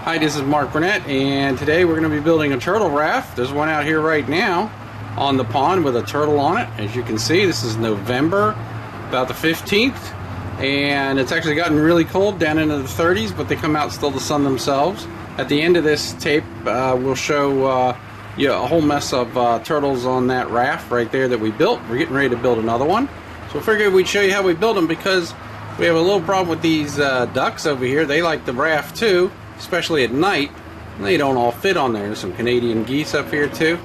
Hi, this is Mark Burnett, and today we're going to be building a turtle raft. There's one out here right now on the pond with a turtle on it. As you can see, this is November, about the 15th, and it's actually gotten really cold, down into the 30s, but they come out still to sun themselves. At the end of this tape, we'll show you a whole mess of turtles on that raft right there that we built. We're getting ready to build another one, so I figured we'd show you how we build them, because we have a little problem with these ducks over here. They like the raft too, especially at night. They don't all fit on there. There's some Canadian geese up here too.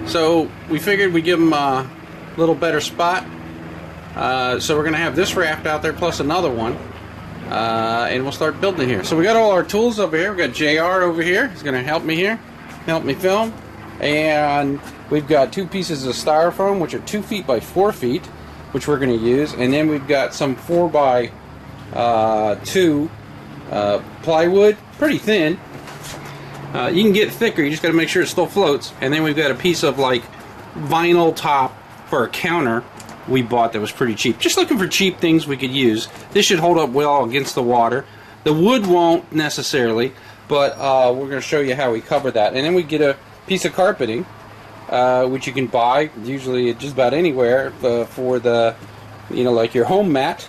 So we figured we'd give them a little better spot. So we're going to have this raft out there plus another one. And we'll start building here. So we got all our tools over here. We've got JR over here. He's going to help me here. Help me film. And we've got 2 pieces of styrofoam, which are 2 feet by 4 feet, which we're going to use. And then we've got some 4 by 2 plywood, pretty thin. You can get thicker, you just got to make sure it still floats. And then we've got a piece of like vinyl top for a counter we bought that was pretty cheap. Just looking for cheap things we could use. This should hold up well against the water. The wood won't necessarily, but we're going to show you how we cover that. And then we get a piece of carpeting, which you can buy usually just about anywhere for the, like your home mat,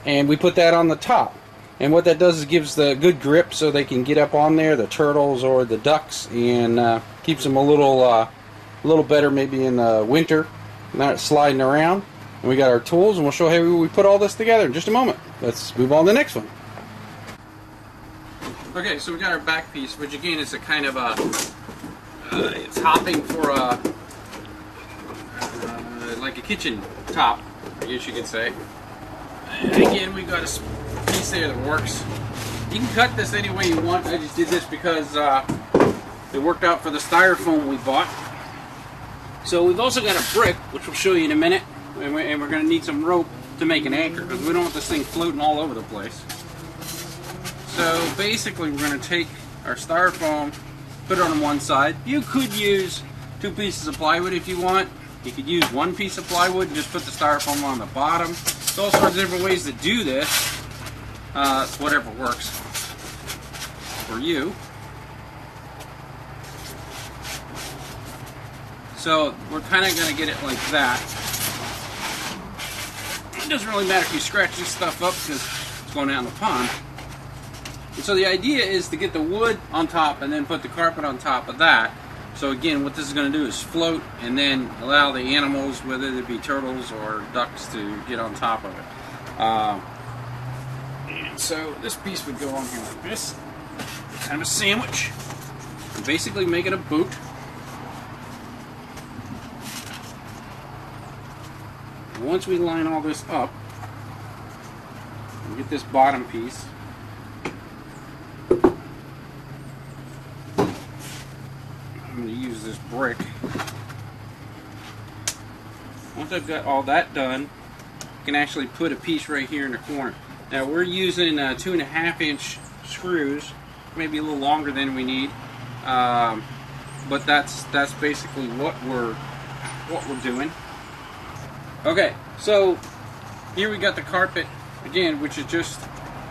and we put that on the top. And what that does is gives the good grip so they can get up on there, the turtles or the ducks, and keeps them a little better maybe in the winter, not sliding around. And we got our tools, and we'll show how we put all this together in just a moment. Let's move on to the next one. Okay, so we got our back piece, which again is a kind of a it's hopping for a like a kitchen top, I guess you could say. And again, we got a piece there that works. You can cut this any way you want. I just did this because it worked out for the styrofoam we bought. So we've also got a brick, which we'll show you in a minute, and we're going to need some rope to make an anchor, because we don't want this thing floating all over the place. So basically we're going to take our styrofoam, put it on one side. You could use 2 pieces of plywood if you want. You could use 1 piece of plywood and just put the styrofoam on the bottom. There's all sorts of different ways to do this. It's whatever works for you. So we're kind of going to get it like that. It doesn't really matter if you scratch this stuff up because it's going out in the pond. And so the idea is to get the wood on top and then put the carpet on top of that. So again, what this is going to do is float and then allow the animals, whether they be turtles or ducks, to get on top of it. And so this piece would go on here like this, kind of a sandwich. And basically make it a boot. And once we line all this up, we get this bottom piece. I'm going to use this brick. Once I've got all that done, I can actually put a piece right here in the corner. Now we're using 2.5-inch screws, maybe a little longer than we need, but that's basically what we're doing. Okay, so here we got the carpet again, which is just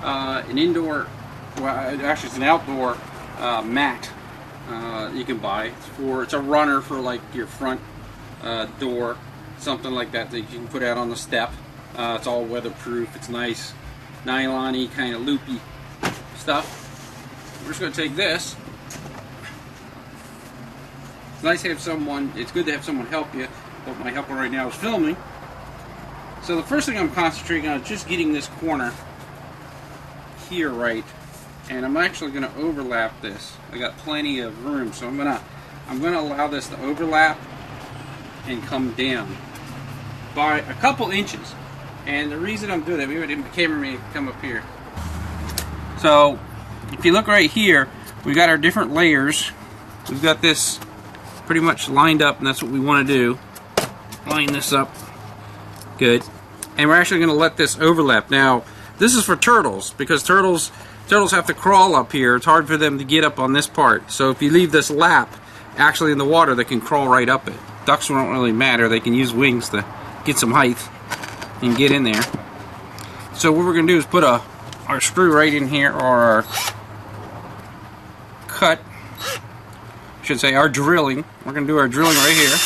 an indoor, well, actually it's an outdoor mat. You can buy. It's a runner for like your front door, something like that you can put out on the step. It's all weatherproof. It's nice, nylon-y, kind of loopy stuff. We're just going to take this. It's nice to have someone. It's good to have someone help you. But my helper right now is filming. So the first thing I'm concentrating on is just getting this corner here right. And I'm actually going to overlap this. I got plenty of room, so I'm gonna allow this to overlap and come down by a couple inches. And the reason I'm doing that, maybe the cameraman can come up here. So if you look right here, we got our different layers. We've got this pretty much lined up, and that's what we want to do. Line this up, good. And we're actually going to let this overlap. Now, this is for turtles, because turtles have to crawl up here. It's hard for them to get up on this part. So if you leave this lap actually in the water, they can crawl right up it. Ducks don't really matter. They can use wings to get some height and get in there. So what we're going to do is put our screw right in here, or cut, I should say our drilling. We're going to do our drilling right here.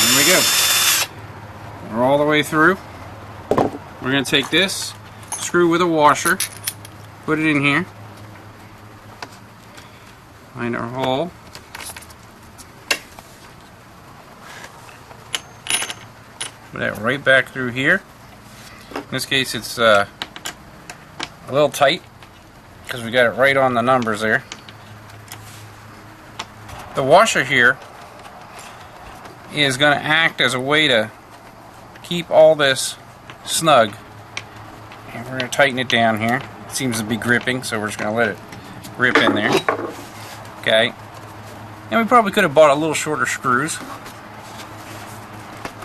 There we go. We're all the way through. We're going to take this screw with a washer, put it in here, find our hole, put that right back through here. In this case it's a little tight because we got it right on the numbers there. The washer here is going to act as a way to keep all this snug, and we're going to tighten it down here. It seems to be gripping, so we're just going to let it grip in there. Okay, and we probably could have bought a little shorter screws,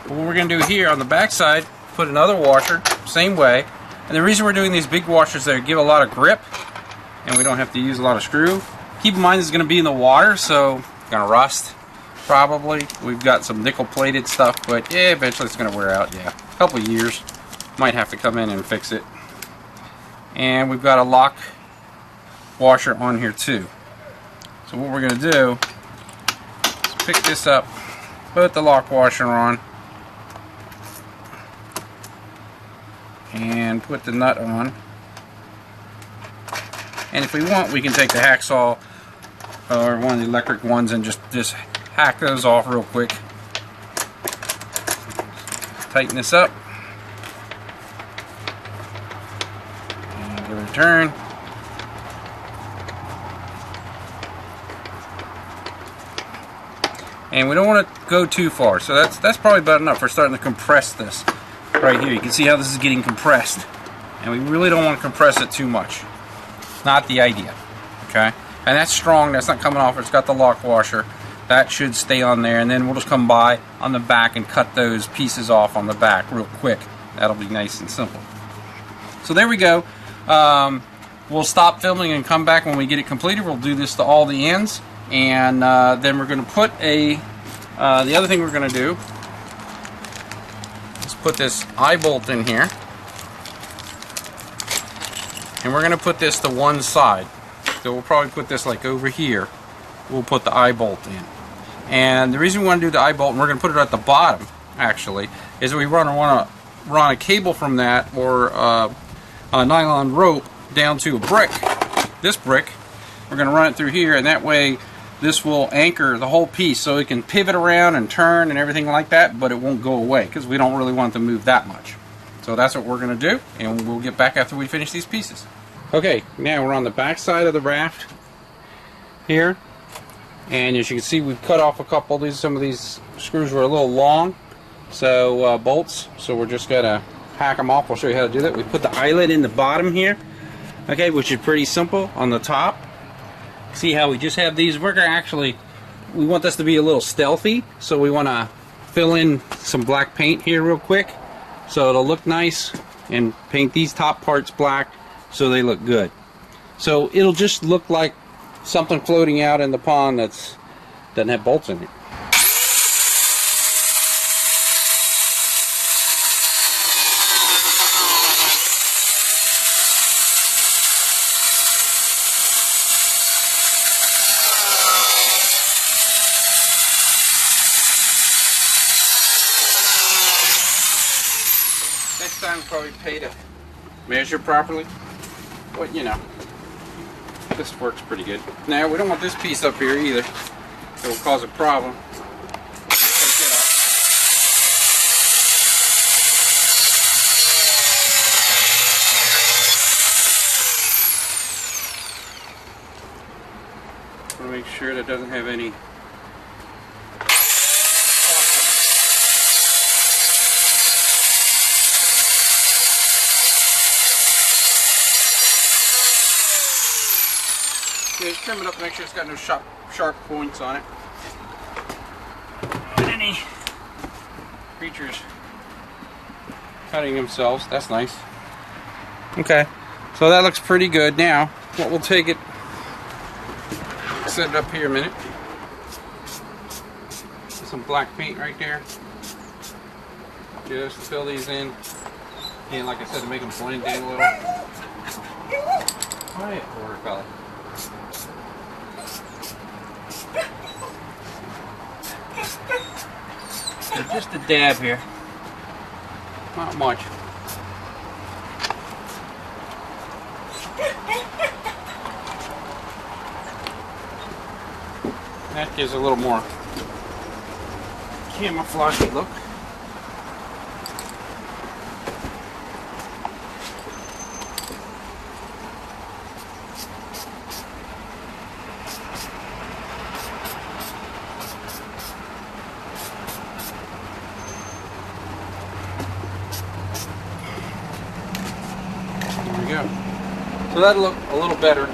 but what we're going to do here on the back side, put another washer same way. And the reason we're doing these big washers, they give a lot of grip and we don't have to use a lot of screw. Keep in mind this is going to be in the water, so it's going to rust probably. We've got some nickel plated stuff, but yeah, eventually it's going to wear out. Yeah, a couple of years. Might have to come in and fix it. And we've got a lock washer on here too. So what we're going to do is pick this up, put the lock washer on, and put the nut on. And if we want, we can take the hacksaw or one of the electric ones and just hack those off real quick. Tighten this up. And give it a turn. And we don't want to go too far, so that's probably about enough. We're starting to compress this right here. You can see how this is getting compressed, and we really don't want to compress it too much. Not the idea. Okay, and that's strong. That's not coming off. It's got the lock washer. That should stay on there, and then we'll just come by on the back and cut those pieces off on the back real quick. That'll be nice and simple. So there we go. We'll stop filming and come back when we get it completed. We'll do this to all the ends. And then we're going to put the other thing we're going to do is put this eye bolt in here, and we're going to put this to one side. So we'll probably put this like over here. We'll put the eye bolt in, and the reason we want to do the eye bolt, and we're going to put it at the bottom actually, is that we want to run a cable from that, or a nylon rope down to a brick. This brick, we're going to run it through here, and that way this will anchor the whole piece so it can pivot around and turn and everything like that, but it won't go away because we don't really want it to move that much. So that's what we're going to do, and we'll get back after we finish these pieces. Okay, now we're on the back side of the raft here, and as you can see, we've cut off a couple of these. Some of these screws were a little long, so bolts, so we're just going to hack them off. I'll show you how to do that. We put the eyelet in the bottom here, okay, which is pretty simple. On the top, see how we just have these. We're gonna actually, we want this to be a little stealthy, so we want to fill in some black paint here real quick so it'll look nice, and paint these top parts black so they look good. So it'll just look like something floating out in the pond that's doesn't have bolts in it. Next time probably pay to measure properly, but you know, this works pretty good. Now we don't want this piece up here either, it will cause a problem. Take it off. I want to make sure that doesn't have any. Yeah, just trim it up, make sure it's got no sharp points on it. And any creatures cutting themselves, that's nice. Okay, so that looks pretty good. Now, what we'll take it, set it up here a minute. some black paint right there. Just fill these in. And like I said, to make them blend in a little. Quiet, poor fella. So just a dab here. Not much. That gives a little more camouflage look. There we go. So that'll look a little better.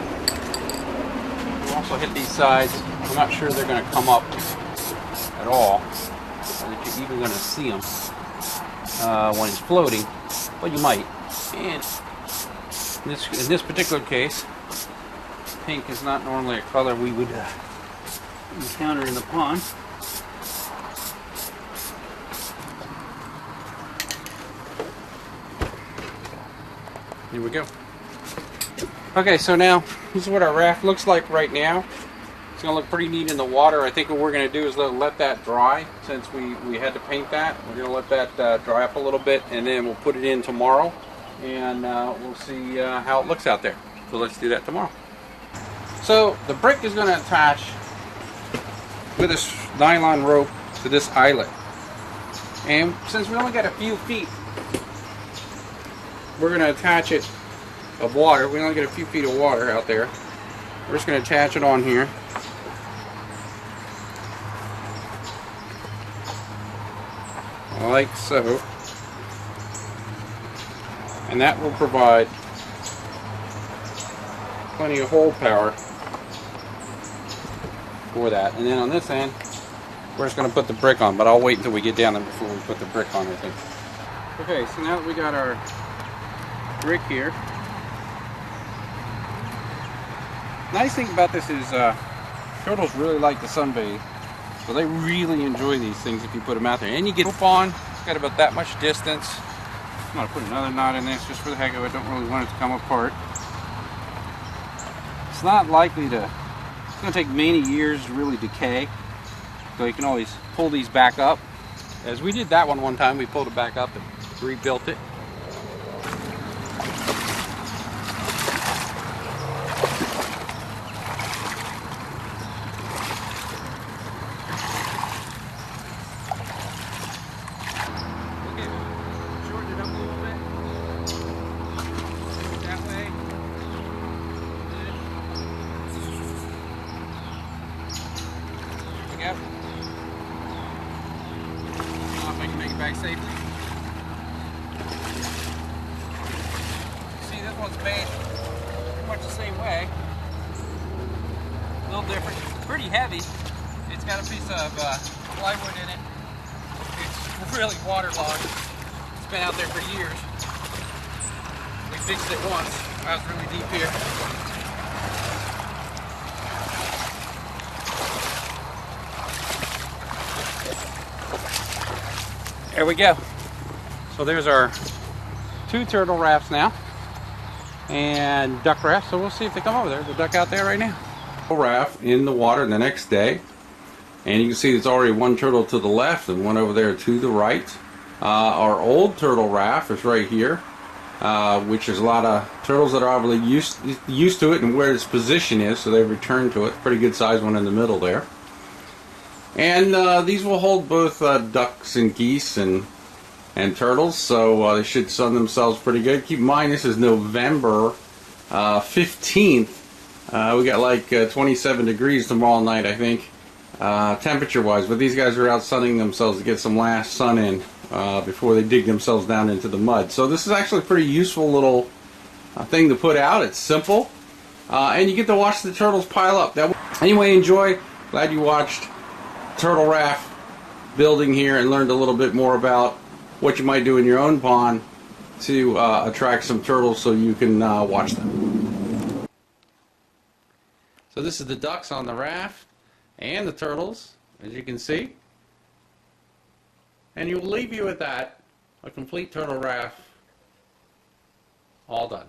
We'll also hit these sides. I'm not sure they're going to come up at all, or that you're even going to see them when it's floating, but you might. And in this particular case, pink is not normally a color we would encounter in the pond. Here we go. Okay, so now this is what our raft looks like right now. It's going to look pretty neat in the water. I think what we're going to do is let that dry. Since we had to paint that, we're going to let that dry up a little bit, and then we'll put it in tomorrow, and we'll see how it looks out there. So let's do that tomorrow. So the brick is going to attach with this nylon rope to this eyelet, and since we only got a few feet, we're going to attach it of water. We only get a few feet of water out there. We're just going to attach it on here. Like so. And that will provide plenty of hold power for that. And then on this end, we're just going to put the brick on, but I'll wait until we get down there before we put the brick on, I think. Okay, so now that we got our brick here, nice thing about this is turtles really like to sunbathe, so they really enjoy these things if you put them out there. And you get rope on, it's got about that much distance. I'm going to put another knot in this just for the heck of it. I don't really want it to come apart. It's not likely to, it's going to take many years to really decay, so you can always pull these back up. As we did that one time, we pulled it back up and rebuilt it. Yep. I don't know if I can make it back safely. See, this one's made pretty much the same way. A little different. It's pretty heavy. It's got a piece of plywood in it. It's really waterlogged. It's been out there for years. We fixed it once. I was really deep here. There we go. So there's our 2 turtle rafts now, and duck rafts. So we'll see if they come over there. There's a duck out there right now. Raft in the water the next day, and you can see there's already 1 turtle to the left and 1 over there to the right. Our old turtle raft is right here, which is a lot of turtles that are obviously used to it and where its position is, so they return to it. Pretty good sized one in the middle there. And these will hold both ducks and geese and turtles, so they should sun themselves pretty good. Keep in mind, this is November 15th. We got like 27 degrees tomorrow night, I think, temperature-wise. But these guys are out sunning themselves to get some last sun in before they dig themselves down into the mud. So this is actually a pretty useful little thing to put out. It's simple, and you get to watch the turtles pile up. Anyway, enjoy. Glad you watched Turtle Raft building here and learned a little bit more about what you might do in your own pond to attract some turtles so you can watch them. So this is the ducks on the raft and the turtles, as you can see. And you'll leave you with that, a complete turtle raft, all done.